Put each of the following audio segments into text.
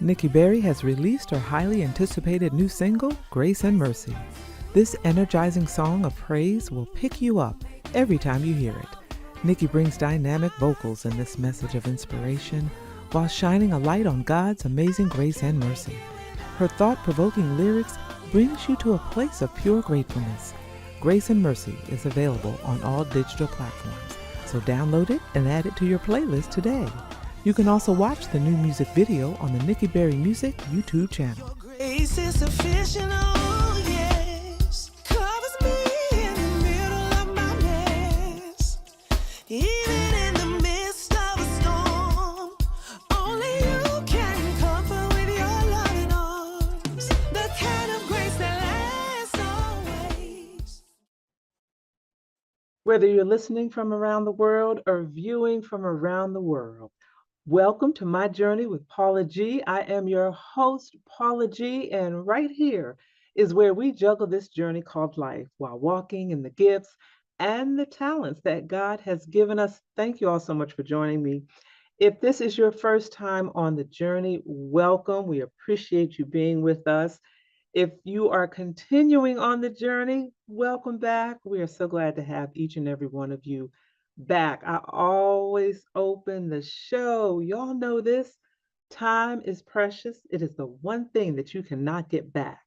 Nikki Berry has released her highly anticipated new single, Grace and Mercy. This energizing song of praise will pick you up every time you hear it. Nikki brings dynamic vocals in this message of inspiration while shining a light on God's amazing grace and mercy. Her thought-provoking lyrics brings you to a place of pure gratefulness. Grace and Mercy is available on all digital platforms, so download it and add it to your playlist today. You can also watch the new music video on the Nikki Berry Music YouTube channel. Grace is sufficient, oh yes, covers me in the middle of my mess. Even in the midst of a storm, only you can comfort with your loving arms. The kind of grace that lasts always. Whether you're listening from around the world or viewing from around the world, welcome to my journey with Paula G. I am your host, Paula G, and right here is where we juggle this journey called life while walking in the gifts and the talents that God has given us. Thank you all so much for joining me. If this is your first time on the journey, welcome. We appreciate you being with us. If you are continuing on the journey, welcome back. We are so glad to have each and every one of you back. I always open the show. Y'all know this. Time is precious. It is the one thing that you cannot get back.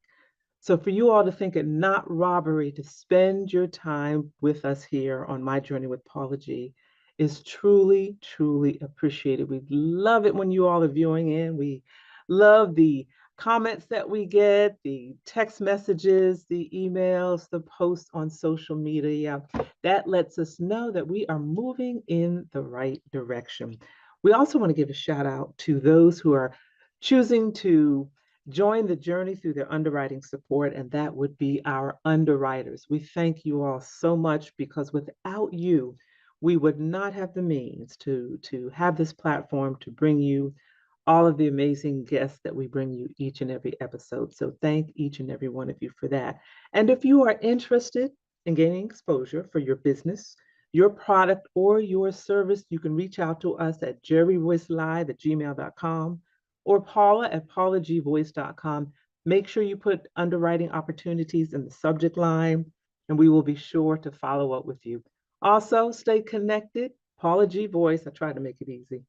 So for you all to think it not robbery to spend your time with us here on My Journey with Paula G is truly, truly appreciated. We love it when you all are viewing in. We love the comments that we get, the text messages, the emails, the posts on social media. That lets us know that we are moving in the right direction. We also want to give a shout out to those who are choosing to join the journey through their underwriting support, and that would be our underwriters. We thank you all so much because without you, we would not have the means to have this platform to bring you all of the amazing guests that we bring you each and every episode. So thank each and every one of you for that. And if you are interested in gaining exposure for your business, your product, or your service, you can reach out to us at jerryvoicelive@gmail.com or paula@paulagvoice.com. Make sure you put underwriting opportunities in the subject line, and we will be sure to follow up with you. Also, stay connected. Paula G Voice, I tried to make it easy.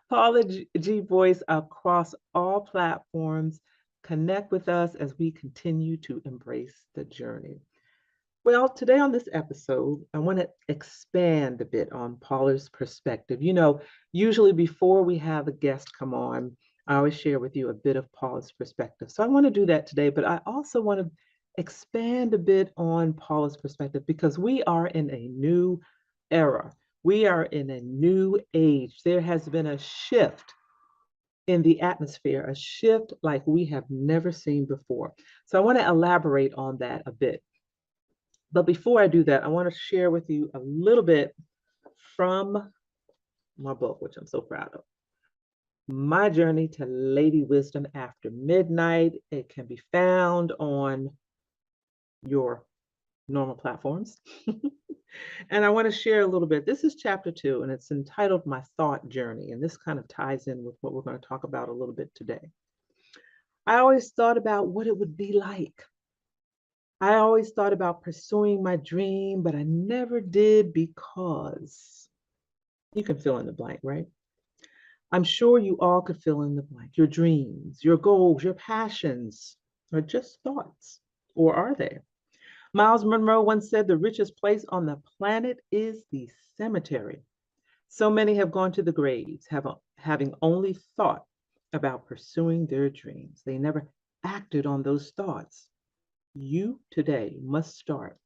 Paula G Voice across all platforms. Connect with us as we continue to embrace the journey. Well, today on this episode, I want to expand a bit on Paula's perspective. You know, usually before we have a guest come on, I always share with you a bit of Paula's perspective. So I want to do that today, but I also want to expand a bit on Paula's perspective because we are in a new era. We are in a new age. There has been a shift in the atmosphere, a shift like we have never seen before. So I want to elaborate on that a bit. But before I do that, I want to share with you a little bit from my book, which I'm so proud of. My Journey to Lady Wisdom After Midnight. It can be found on your normal platforms. And I want to share a little bit. This is chapter 2, and it's entitled My Thought Journey. And this kind of ties in with what we're going to talk about a little bit today. I always thought about what it would be like. I always thought about pursuing my dream, but I never did because you can fill in the blank, right? I'm sure you all could fill in the blank. Your dreams, your goals, your passions are just thoughts, or are they? Miles Monroe once said the richest place on the planet is the cemetery. So many have gone to the graves, having only thought about pursuing their dreams. They never acted on those thoughts. You today must start.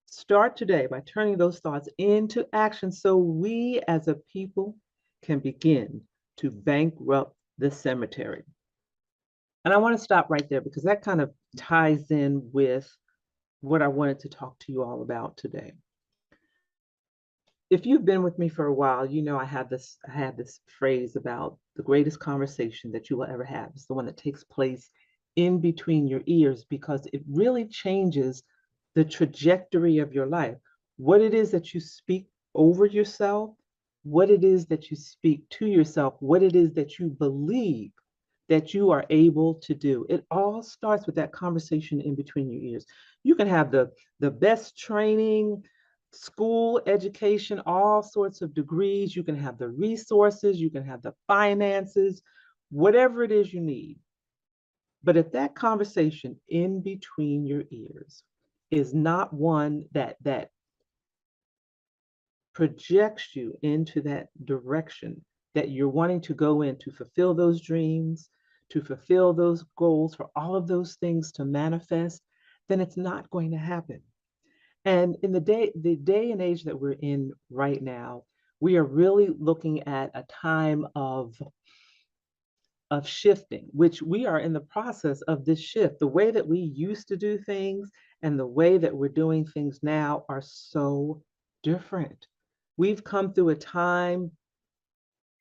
Start today by turning those thoughts into action so we as a people can begin to bankrupt the cemetery. And I want to stop right there because that kind of ties in with what I wanted to talk to you all about today. If you've been with me for a while, you know I had this phrase about the greatest conversation that you will ever have is the one that takes place in between your ears because it really changes the trajectory of your life. What it is that you speak over yourself, what it is that you speak to yourself, what it is that you believe that you are able to do. It all starts with that conversation in between your ears. You can have the best training, school education, all sorts of degrees. You can have the resources, you can have the finances, whatever it is you need. But if that conversation in between your ears is not one that projects you into that direction that you're wanting to go in to fulfill those dreams, to fulfill those goals, for all of those things to manifest, then it's not going to happen. And in the day and age that we're in right now, we are really looking at a time of shifting, which we are in the process of this shift. The way that we used to do things and the way that we're doing things now are so different. We've come through a time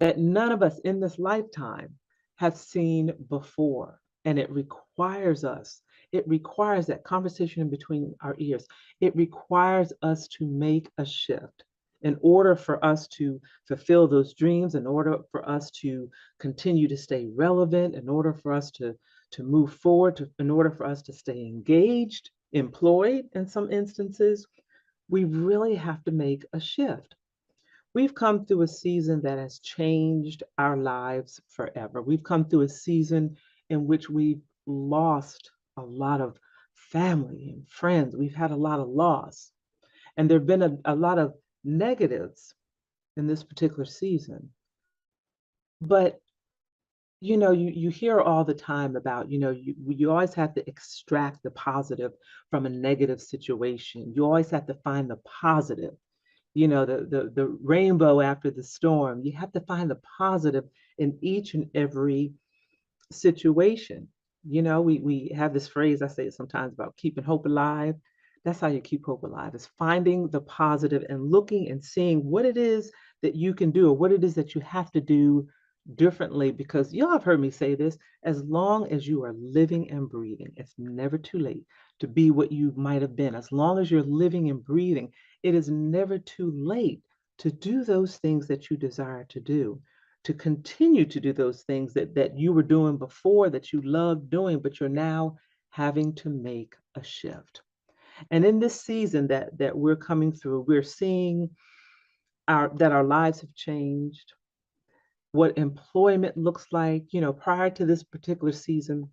that none of us in this lifetime have seen before. And it requires that conversation in between our ears. It requires us to make a shift in order for us to fulfill those dreams, in order for us to continue to stay relevant, in order for us to move forward, in order for us to stay engaged, employed in some instances. We really have to make a shift. We've come through a season that has changed our lives forever. We've come through a season in which we've lost a lot of family and friends. We've had a lot of loss. And there have been a lot of negatives in this particular season. But you hear all the time about, you always have to extract the positive from a negative situation. You always have to find the positive, the rainbow after the storm. You have to find the positive in each and every situation. We have this phrase, I say it sometimes, about keeping hope alive. That's how you keep hope alive, is finding the positive and looking and seeing what it is that you can do or what it is that you have to do differently. Because y'all have heard me say this, as long as you are living and breathing, it's never too late to be what you might have been. As long as you're living and breathing, it is never too late to do those things that you desire to do, to continue to do those things that you were doing before, that you loved doing, but you're now having to make a shift. And in this season that we're coming through, we're seeing our lives have changed, what employment looks like. Prior to this particular season,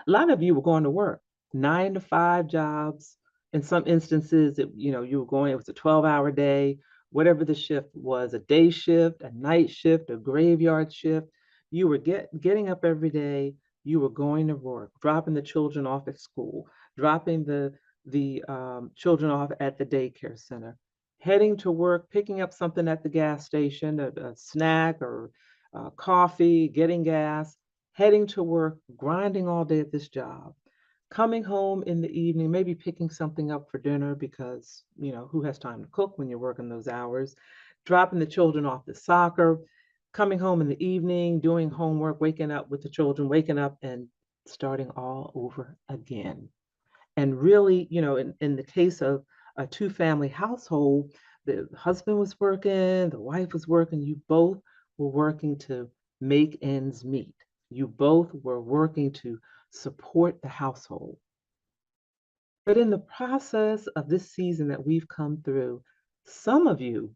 a lot of you were going to work, 9 to 5 jobs. In some instances, you were going, it was a 12-hour day, whatever the shift was, a day shift, a night shift, a graveyard shift. You were getting up every day, you were going to work, dropping the children off at school, dropping the children off at the daycare center, heading to work, picking up something at the gas station, a snack or coffee, getting gas, heading to work, grinding all day at this job, coming home in the evening, maybe picking something up for dinner because, who has time to cook when you're working those hours, dropping the children off to soccer, coming home in the evening, doing homework, waking up with the children, waking up and starting all over again. And really, in the case of a two-family household, the husband was working, the wife was working, you both were working to make ends meet. You both were working to support the household. But in the process of this season that we've come through, some of you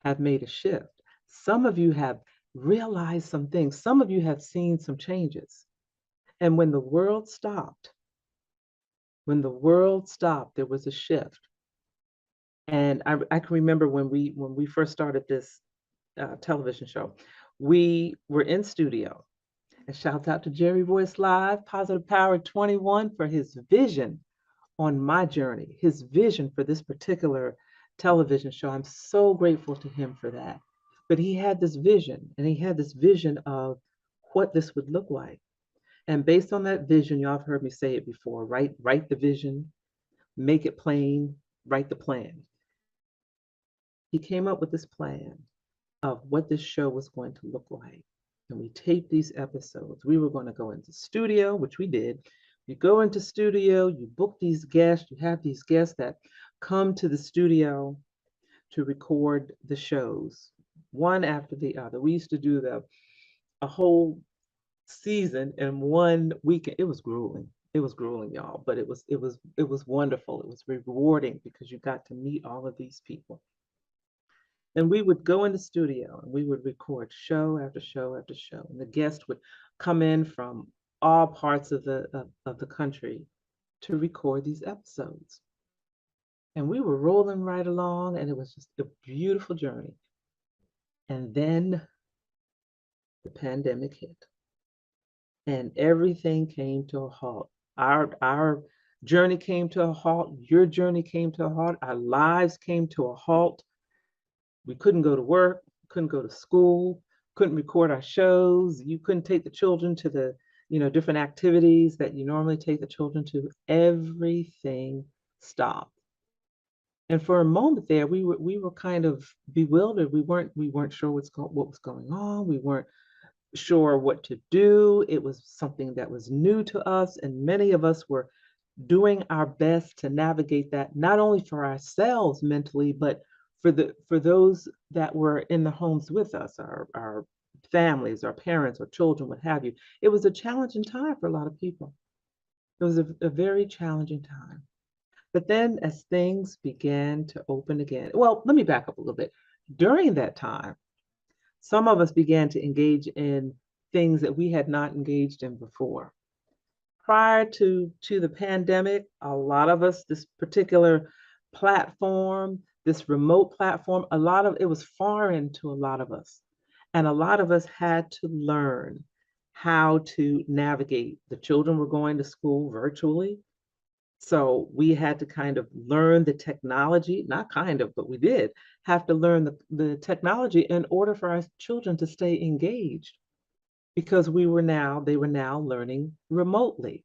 have made a shift. Some of you have realized some things. Some of you have seen some changes. And when the world stopped, there was a shift. And I can remember when we first started this television show, we were in studio. And shout out to Jerry Voice Live, Positive Power 21, for his vision on my journey, his vision for this particular television show. I'm so grateful to him for that. But he had this vision, and he had this vision of what this would look like. And based on that vision, y'all have heard me say it before, right? Write the vision, make it plain, write the plan. He came up with this plan of what this show was going to look like. And we taped these episodes. We were going to go into studio, which we did. You go into studio, you book these guests, you have these guests that come to the studio to record the shows, one after the other. We used to do a whole season in one weekend. It was grueling. It was grueling, y'all, but it was wonderful. It was rewarding because you got to meet all of these people. And we would go in the studio and we would record show after show after show. And the guests would come in from all parts of the country to record these episodes. And we were rolling right along, and it was just a beautiful journey. And then the pandemic hit, and everything came to a halt. Our journey came to a halt. Your journey came to a halt. Our lives came to a halt. We couldn't go to work, couldn't go to school, couldn't record our shows. You couldn't take the children to the, different activities that you normally take the children to. Everything stopped. And for a moment there, we were kind of bewildered. We weren't sure what was going on. We weren't sure what to do. It was something that was new to us, and many of us were doing our best to navigate that, not only for ourselves mentally, but for those that were in the homes with us, our families, our parents, or children, what have you. It was a challenging time for a lot of people. It was a very challenging time. But then as things began to open again, well, let me back up a little bit. During that time, some of us began to engage in things that we had not engaged in before. Prior to the pandemic, a lot of us, this particular platform, this remote platform, a lot of it was foreign to a lot of us. And a lot of us had to learn how to navigate. The children were going to school virtually. So we had to kind of learn the technology, not kind of, but we did have to learn the technology in order for our children to stay engaged because they were now learning remotely.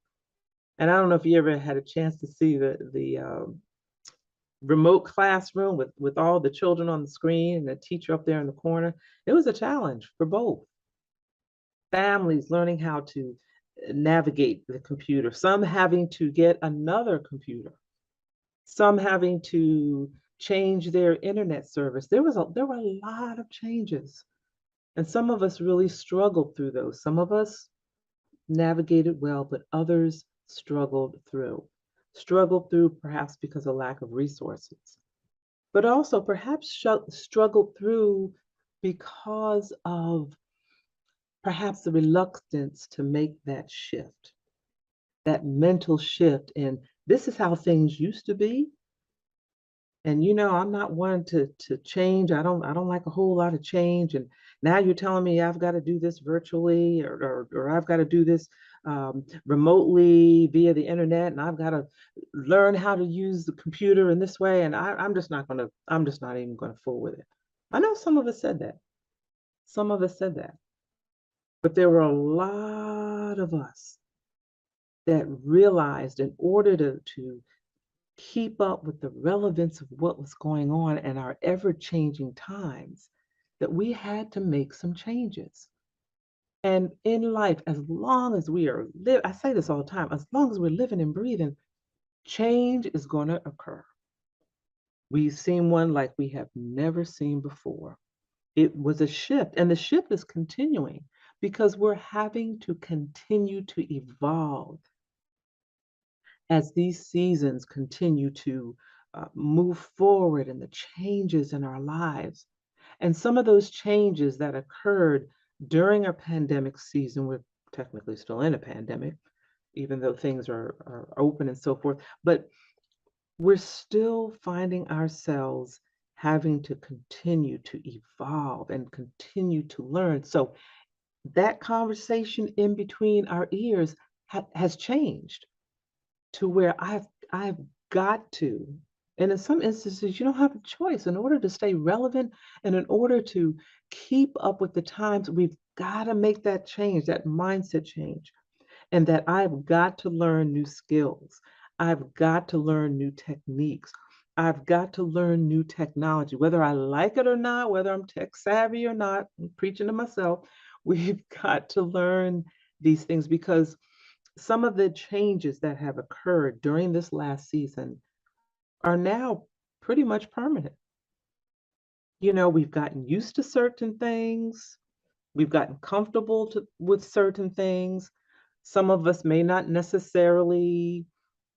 And I don't know if you ever had a chance to see the remote classroom with all the children on the screen and the teacher up there in the corner. It was a challenge for both families learning how to navigate the computer, some having to get another computer, some having to change their internet service. There were a lot of changes, and some of us really struggled through those. Some of us navigated well, but others struggled through perhaps because of lack of resources, but also perhaps struggled through because of perhaps the reluctance to make that shift, that mental shift. And this is how things used to be. And I'm not one to change. I don't like a whole lot of change. And now you're telling me I've got to do this virtually, or I've got to do this remotely via the internet, and I've got to learn how to use the computer in this way. And I'm just not even gonna fool with it. I know some of us said that. Some of us said that. But there were a lot of us that realized in order to keep up with the relevance of what was going on in our ever-changing times, that we had to make some changes. And in life, as long as we are I say this all the time, as long as we're living and breathing, change is going to occur. We've seen one like we have never seen before. It was a shift, and the shift is continuing because we're having to continue to evolve as these seasons continue to move forward and the changes in our lives. And some of those changes that occurred during our pandemic season, we're technically still in a pandemic, even though things are open and so forth, but we're still finding ourselves having to continue to evolve and continue to learn. So that conversation in between our ears has changed to where I've got to, and in some instances you don't have a choice. In order to stay relevant and in order to keep up with the times, we've got to make that change, that mindset change, and that I've got to learn new skills. I've got to learn new techniques. I've got to learn new technology, whether I like it or not, whether I'm tech savvy or not. I'm preaching to myself. We've got to learn these things because some of the changes that have occurred during this last season are now pretty much permanent. We've gotten used to certain things. We've gotten comfortable with certain things. Some of us may not necessarily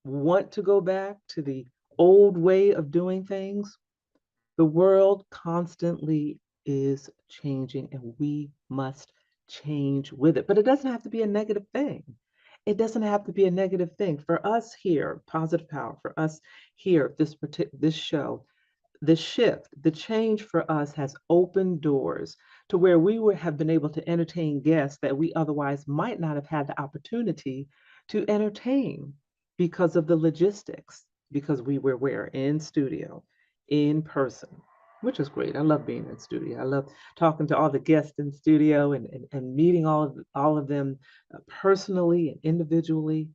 want to go back to the old way of doing things. The world constantly is changing and we must change with it. But it doesn't have to be a negative thing. It doesn't have to be a negative thing. For us here, Positive Power, for us here, this show, the shift, the change for us has opened doors to where we would have been able to entertain guests that we otherwise might not have had the opportunity to entertain because of the logistics, because we were where in studio, in person, which is great. I love being in studio. I love talking to all the guests in studio and meeting all of them personally and individually.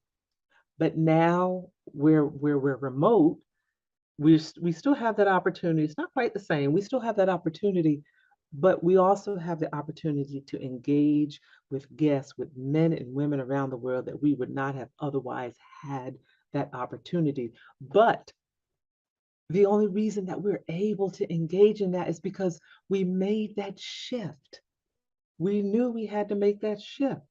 But now where we're remote, we still have that opportunity. It's not quite the same. We still have that opportunity, but we also have the opportunity to engage with guests, with men and women around the world that we would not have otherwise had that opportunity. But the only reason that we're able to engage in that is because we made that shift. We knew we had to make that shift.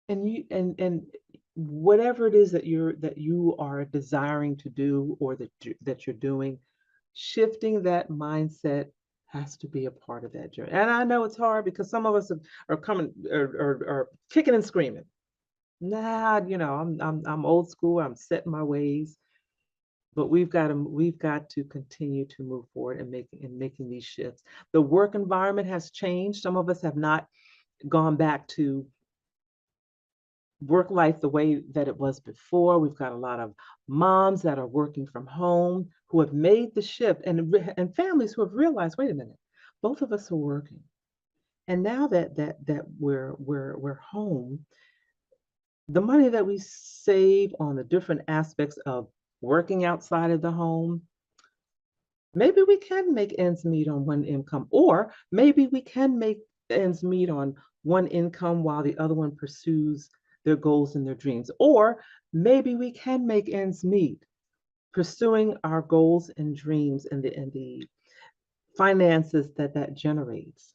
And whatever it is that you are desiring to do or that you're doing, shifting that mindset has to be a part of that journey. And I know it's hard because some of us are coming are kicking and screaming. Nah, I'm old school. I'm set in my ways. But we've got to continue to move forward and making these shifts. The work environment has changed. Some of us have not gone back to work life the way that it was before. We've got a lot of moms that are working from home who have made the shift, and families who have realized, wait a minute, both of us are working. And now that we're home, the money that we save on the different aspects of working outside of the home, maybe we can make ends meet on one income, or maybe we can make ends meet on one income while the other one pursues their goals and their dreams. Or maybe we can make ends meet pursuing our goals and dreams and the finances that generates.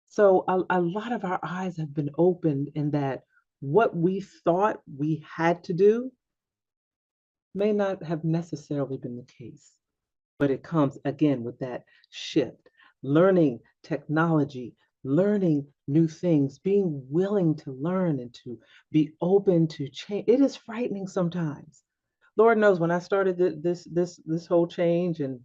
So a lot of our eyes have been opened in that what we thought we had to do may not have necessarily been the case. But it comes again with that shift, learning technology, learning new things, being willing to learn and to be open to change. It is frightening sometimes. Lord knows when I started this whole change and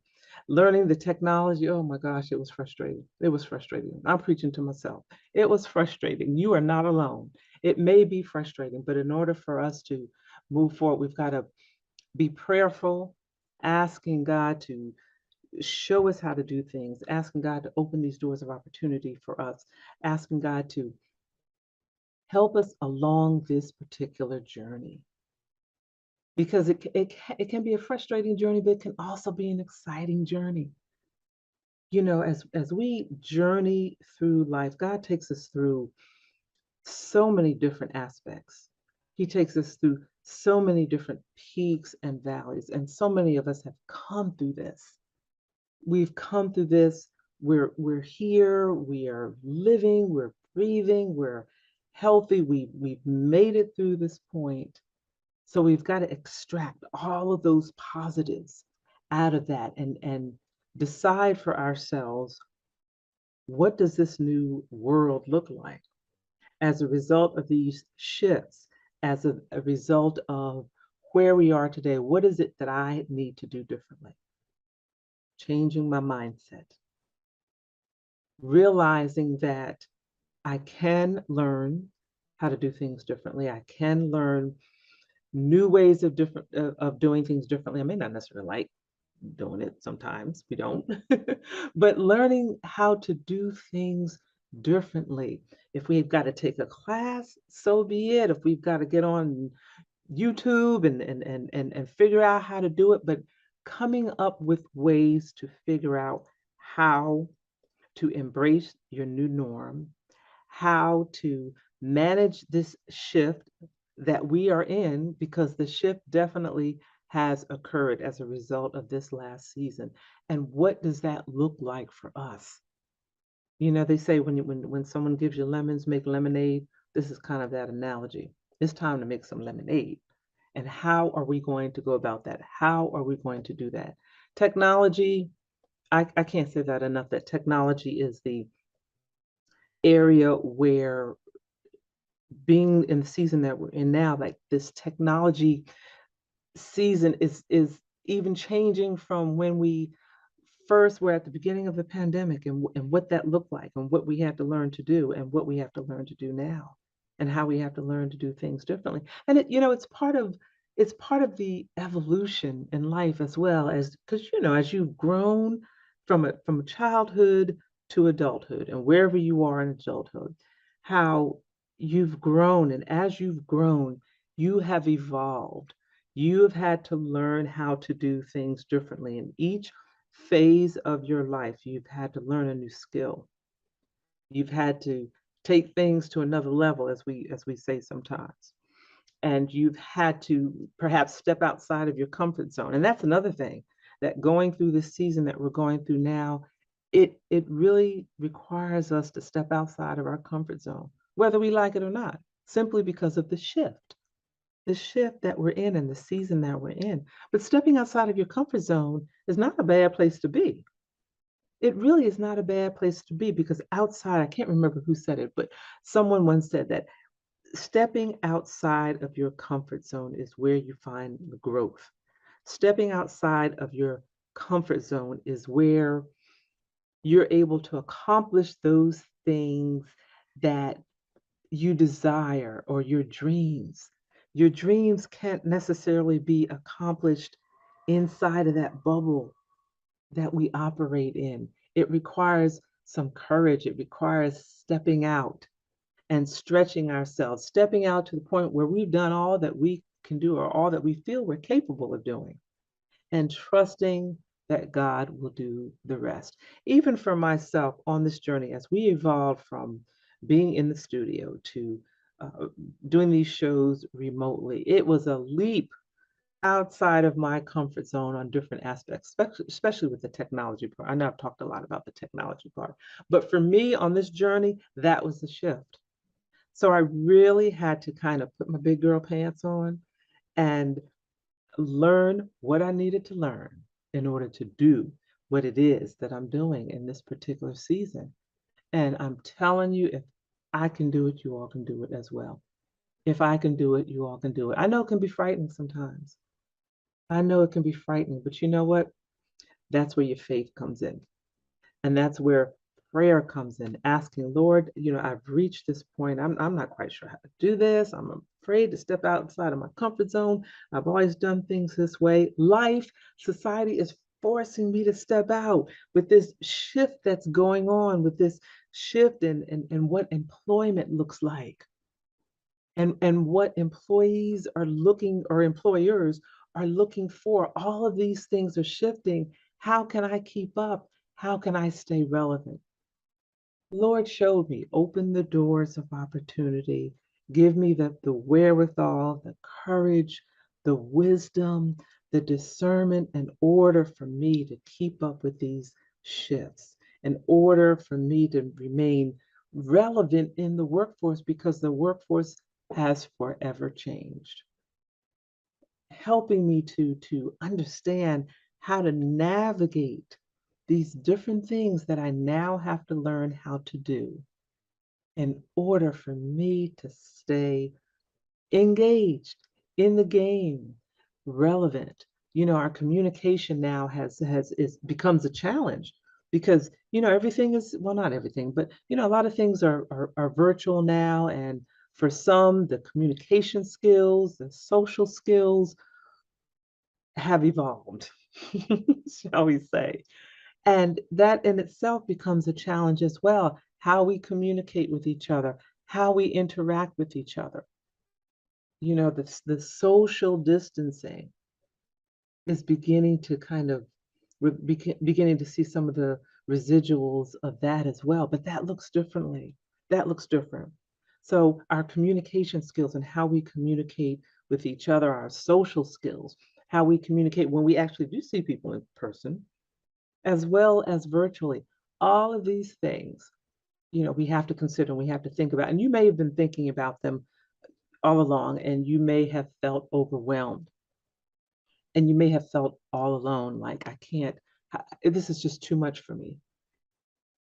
learning the technology, oh my gosh, it was frustrating. It was frustrating. I'm preaching to myself. It was frustrating. You are not alone. It may be frustrating, but in order for us to move forward, we've got to be prayerful, asking God to show us how to do things, asking God to open these doors of opportunity for us, asking God to help us along this particular journey. Because it can be a frustrating journey, but it can also be an exciting journey. As we journey through life, God takes us through so many different aspects. He takes us through so many different peaks and valleys, and so many of us have come through this. We've come through this. We're here. We are living. We're breathing. We're healthy. We've made it through this point. So we've got to extract all of those positives out of that and decide for ourselves, what does this new world look like as a result of these shifts, as a result of where we are today? What is it that I need to do differently? Changing my mindset, realizing that I can learn how to do things differently. I can learn new ways of doing things differently. I may not necessarily like doing it sometimes. We don't. But learning how to do things differently. If we've got to take a class, so be it. If we've got to get on YouTube and figure out how to do it, but coming up with ways to figure out how to embrace your new norm, how to manage this shift that we are in, because the shift definitely has occurred as a result of this last season. And what does that look like for us? They say when someone gives you lemons, make lemonade. This is kind of that analogy. It's time to make some lemonade. And how are we going to go about that? How are we going to do that? Technology, I can't say that enough, that technology is the area where, being in the season that we're in now, like this technology season is even changing from when we first were at the beginning of the pandemic, and what that looked like, and what we had to learn to do, and what we have to learn to do now, and how we have to learn to do things differently. And it's part of the evolution in life, as well, as because as you've grown from childhood to adulthood, and wherever you are in adulthood, how you've grown, and as you've grown, you have evolved. You have had to learn how to do things differently. In each phase of your life, you've had to learn a new skill. You've had to take things to another level, as we say sometimes. And you've had to perhaps step outside of your comfort zone. And that's another thing, that going through this season that we're going through now, it really requires us to step outside of our comfort zone, whether we like it or not, simply because of the shift that we're in and the season that we're in. But stepping outside of your comfort zone is not a bad place to be. It really is not a bad place to be, because outside, I can't remember who said it, but someone once said that stepping outside of your comfort zone is where you find the growth. Stepping outside of your comfort zone is where you're able to accomplish those things that you desire, or your dreams. Your dreams can't necessarily be accomplished inside of that bubble that we operate in. It requires some courage. It requires stepping out and stretching ourselves, stepping out to the point where we've done all that we can do, or all that we feel we're capable of doing, and trusting that God will do the rest. Even for myself on this journey, as we evolved from being in the studio to uh, doing these shows remotely, it was a leap outside of my comfort zone on different aspects, especially with the technology part. I know I've talked a lot about the technology part, but for me on this journey, that was the shift. So I really had to kind of put my big girl pants on and learn what I needed to learn in order to do what it is that I'm doing in this particular season. And I'm telling you, if I can do it, you all can do it as well. If I can do it, you all can do it. I know it can be frightening sometimes. I know it can be frightening, but you know what? That's where your faith comes in. And that's where prayer comes in, asking, Lord, I've reached this point. I'm not quite sure how to do this. I'm afraid to step outside of my comfort zone. I've always done things this way. Life, society is forcing me to step out with this shift that's going on, with this shift in what employment looks like, and what employees are looking, or employers are looking for. All of these things are shifting. How can I keep up? How can I stay relevant? Lord showed me, open the doors of opportunity. Give me the wherewithal, the courage, the wisdom, the discernment, in order for me to keep up with these shifts, in order for me to remain relevant in the workforce, because the workforce has forever changed. Helping me to understand how to navigate these different things that I now have to learn how to do in order for me to stay engaged in the game, relevant. Our communication now has is becomes a challenge, because everything is, well, not everything, but a lot of things are virtual now, and for some, the communication skills, the social skills have evolved, shall we say. And that in itself becomes a challenge as well, how we communicate with each other, how we interact with each other. The social distancing is beginning to kind of, beginning to see some of the residuals of that as well, but that looks differently. That looks different. So our communication skills, and how we communicate with each other, our social skills, how we communicate when we actually do see people in person, as well as virtually, all of these things we have to consider, we have to think about, and you may have been thinking about them all along, and you may have felt overwhelmed, and you may have felt all alone, like, I can't, this is just too much for me.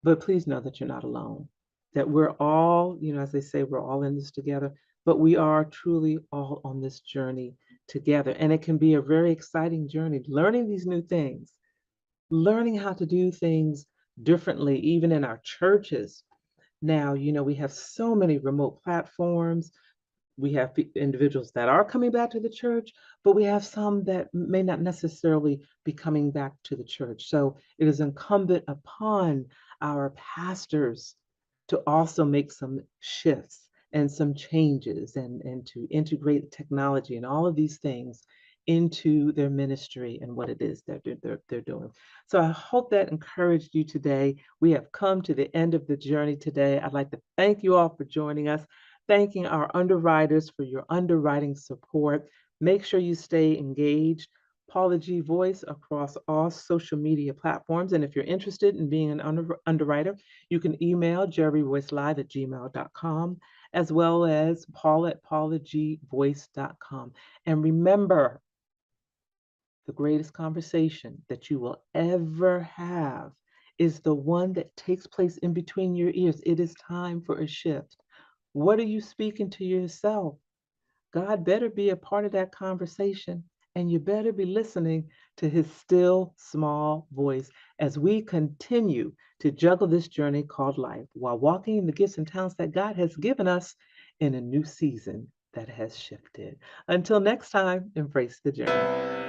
But please know that you're not alone, that we're all, as they say, we're all in this together, but we are truly all on this journey together. And it can be a very exciting journey, learning these new things, learning how to do things differently, even in our churches. Now, we have so many remote platforms. We have individuals that are coming back to the church, but we have some that may not necessarily be coming back to the church. So it is incumbent upon our pastors to also make some shifts and some changes, and to integrate technology and all of these things into their ministry and what it is that they're doing. So I hope that encouraged you today. We have come to the end of the journey today. I'd like to thank you all for joining us, thanking our underwriters for your underwriting support. Make sure you stay engaged. Paula G Voice across all social media platforms. And if you're interested in being an underwriter, you can email jerryvoicelive@gmail.com, as well as paula@paulagvoice.com. And remember, the greatest conversation that you will ever have is the one that takes place in between your ears. It is time for a shift. What are you speaking to yourself? God better be a part of that conversation, and you better be listening to his still small voice as we continue to juggle this journey called life while walking in the gifts and talents that God has given us in a new season that has shifted. Until next time, embrace the journey.